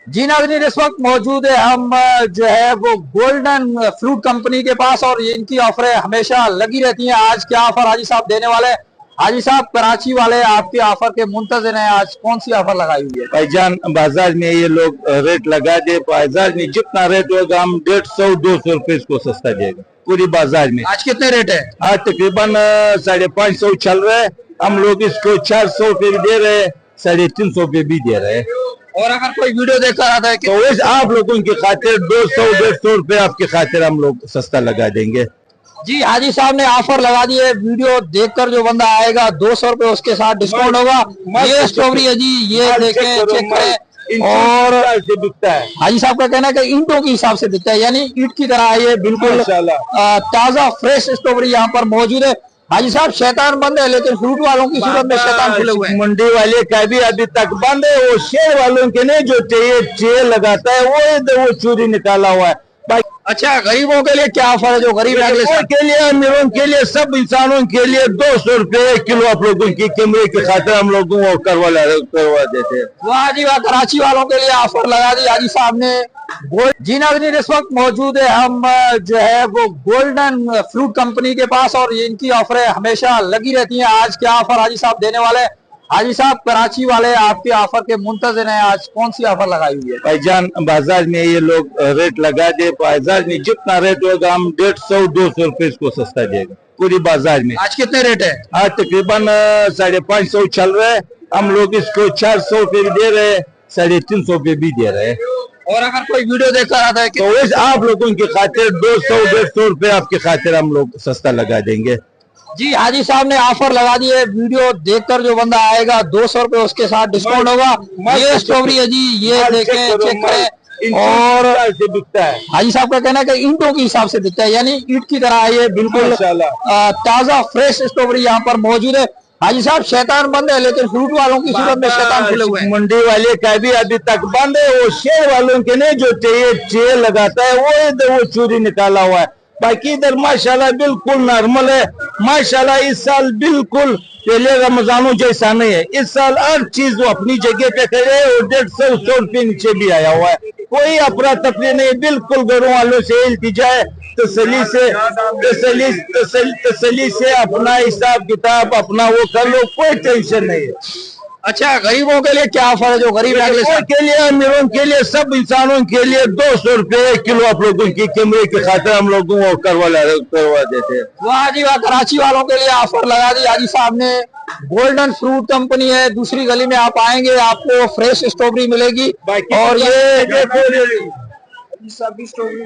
जी नाज़रीन, इस वक्त मौजूद है हम जो है वो गोल्डन फ्रूट कंपनी के पास और इनकी ऑफरें हमेशा लगी रहती हैं। आज क्या ऑफर हाजी साहब देने वाले हैं? हाजी साहब कराची वाले आपके ऑफर के मुंतज़िर हैं। आज कौन सी ऑफर लगाई हुई है? भाईजान, बाजार में ये लोग रेट लगा दे, बाजार में जितना रेट होगा हम 150-200 रुपए इसको सस्ता देगा पूरी बाजार में। आज कितने रेट है? आज तकरीबन 550 चल रहा है, हम लोग इसको 400 रुपए भी दे रहे हैं, 350 रुपए भी दे रहे हैं। और अगर कोई वीडियो देखकर आता है तो इस आप लोगों की खातिर 200-150 रुपए आपकी खातिर हम लोग सस्ता लगा देंगे। जी हाजी साहब ने ऑफर लगा दी है। वीडियो देखकर जो बंदा आएगा 200 रुपए उसके साथ डिस्काउंट होगा। ये स्ट्रॉबेरी है जी, ये देखें, चेक करें। और बिकता है, हाजी साहब का कहना है कि ईंटों के हिसाब से दिखता है, यानी ईंट की तरह है। ये बिल्कुल ताजा फ्रेश स्ट्रॉबेरी यहाँ पर मौजूद है। हाजी साहब, शैतान बंद है लेकिन फ्रूट वालों की सूरत में शैतान खुले हुए हैं। मंडी वाले का भी अभी तक बंद है। वो शेर वालों के नहीं, जो चाहिए चेयर लगाता है वो चोरी निकाला हुआ है। अच्छा, गरीबों के लिए क्या ऑफर है? जो गरीब है के लिए, अमीरों के लिए, सब इंसानों के लिए 200 रुपए किलो आप लोगों की कैमरे की खातिर हम लोगों को करवा देते हैं। वाह जी वाह, कराची वालों के लिए ऑफर लगा दी हाजी साहब ने। जी नाज़रीन, इस वक्त मौजूद है हम जो है वो गोल्डन फ्रूट कंपनी के पास और इनकी ऑफरें हमेशा लगी रहती हैं। आज क्या ऑफर हाजी साहब देने वाले हैं? हाजी साहब, कराची वाले आपके ऑफर के मुंतज़िर हैं। आज कौन सी ऑफर लगाई हुई है? भाईजान, बाजार में ये लोग रेट लगा दे, बाजार में जितना रेट होगा हम 150-200 रुपए इसको सस्ता देगा पूरी बाजार में। आज कितने रेट है? आज तकरीबन 550 चल रहा है, हम लोग इसको 400 रुपए भी दे रहे हैं, 350 रुपए भी दे रहे हैं। और अगर कोई वीडियो देखकर आता है तो इस आप लोगों की खातिर 200-150 रुपए आपकी खातिर हम लोग सस्ता लगा देंगे। जी हाजी साहब ने ऑफर लगा दी है। वीडियो देखकर जो बंदा आएगा 200 रुपए उसके साथ डिस्काउंट होगा। ये स्ट्रॉबेरी है जी, ये देखें, चेक करें। और बिकता है, हाजी साहब का कहना है कि ईंटों के हिसाब से दिखता है, यानी ईंट की तरह है। ये बिल्कुल ताजा फ्रेश स्ट्रॉबेरी यहाँ पर मौजूद है। हाजी साहब, शैतान बंद है लेकिन फ्रूट वालों की सूरत में शैतान खुले हुए हैं। मंडी वाले का भी अभी तक बंद है। वो शेर वालों के नहीं, जो चाहिए चेयर लगाता है वो चोरी निकाला हुआ है। बाकी इधर माशाल्लाह बिल्कुल नॉर्मल है। माशाल्लाह इस साल बिल्कुल पहले रमजानों जैसा नहीं है। इस साल हर चीज वो अपनी जगह पे खड़े और 150 रुपये नीचे भी आया हुआ है। कोई अफरा तफरी नहीं, बिल्कुल घरों वालों से इल्तिजा है, तसल्ली से अपना हिसाब किताब अपना वो कर लो, कोई टेंशन नहीं है। अच्छा, गरीबों के लिए क्या ऑफर है? जो गरीब के लिए, अमीरों के लिए, सब इंसानों के लिए 200 रुपए किलो आप लोगों की कैमरे की खातिर हम लोगों को करवा देते हैं। वाह जी वाह, कराची वालों के लिए ऑफर लगा दी हाजी साहब ने। गोल्डन फ्रूट कंपनी है, दूसरी गली में आप आएंगे आपको फ्रेश स्ट्रॉबेरी मिलेगी। और ये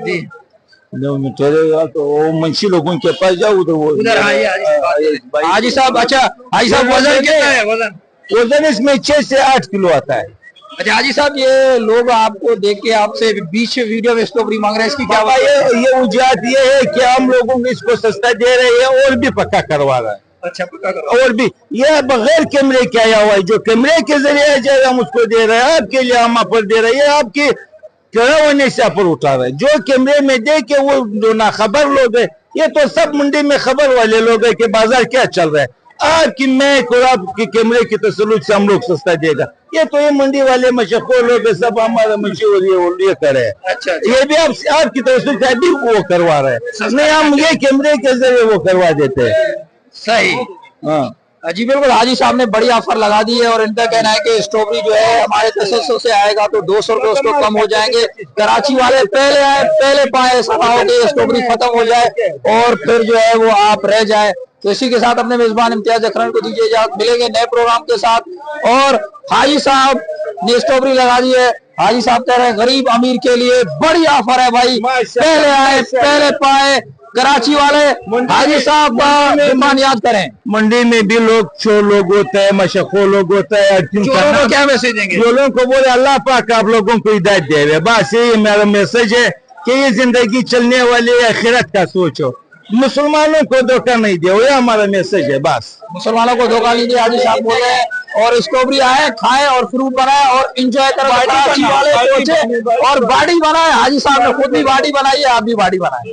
जी तो वो मुंशी लोगों के पास जाओ, उधर हाजी साहब। अच्छा हाजी साहब, वजन कितना है? वजन इसमें 6 से 8 किलो आता है। अच्छा हाजी साहब, ये लोग आपको देख के आपसे बीच वीडियो में स्ट्रॉबेरी मांग रहे हैं, इसकी क्या बात है? ये उजात ये है कि हम लोगों को इसको सस्ता दे रहे हैं और भी पक्का करवा रहा है। अच्छा, पक्का और भी ये बगैर कैमरे के आया हुआ है। जो कैमरे के जरिए जाएगा हम उसको दे रहे हैं, आपके लिए हम ऑफर दे रहे हैं। आपकी क्या होने से ऑफर उठा रहे हैं। जो कैमरे में देख के वो जो ना खबर लोग है, ये तो सब मंडी में खबर वाले लोग है कि बाजार क्या चल रहा है। आपकी मैं और आपकी कैमरे की तसल्लुत से हम लोग सस्ता देगा। ये तो ये मंडी वाले मशहूर लोग सब हमारा मशहूर ये करे। अच्छा, ये भी आपकी तसल्लुत से भी वो करवा रहे हैं, नहीं हम ये कैमरे के जरिए वो करवा देते हैं। सही, हाँ जी बिल्कुल। हाजी साहब ने बड़ी ऑफर लगा दी है और इनका कहना है कि स्ट्रॉबेरी जो है हमारे तसल्सल से आएगा तो 200 रुपए उसको कम हो जाएंगे। कराची वाले पहले आए पहले पाए, ऐसा ना हो कि स्ट्रॉबेरी खत्म हो जाए और फिर जो है वो आप रह जाए। तो इसी के साथ अपने मेजबान इम्तियाज अकरम को दीजिए इजाजत। मिलेंगे नए प्रोग्राम के साथ। और हाजी साहब ने स्ट्रॉबेरी लगा दी है। हाजी साहब कह रहे हैं गरीब अमीर के लिए बड़ी ऑफर है भाई, पहले आए पहले पाए। कराची वाले हाजी साहब मेहमान याद करें। मंडी में भी लोग चोर लोग होता है, मशहूर लोग होता है। क्या मैसेज देंगे? लोगों को बोले अल्लाह पाक आप लोगों को हिदायत दे रहे। बस यही मेरा मैसेज है कि ये जिंदगी चलने वाली आखिरत का सोचो, मुसलमानों को धोखा नहीं दे। ये हमारा मैसेज है, बस मुसलमानों को धोखा नहीं दिया। हाजी साहब बोल रहे हैं और स्ट्रॉबेरी आए, खाए और फ्रूट बनाए और एंजॉय करें। कराची वाले पहुंचे और बाड़ी बनाए। हाजी साहब ने खुद भी बाड़ी बनाई है, आप भी बाड़ी बनाए।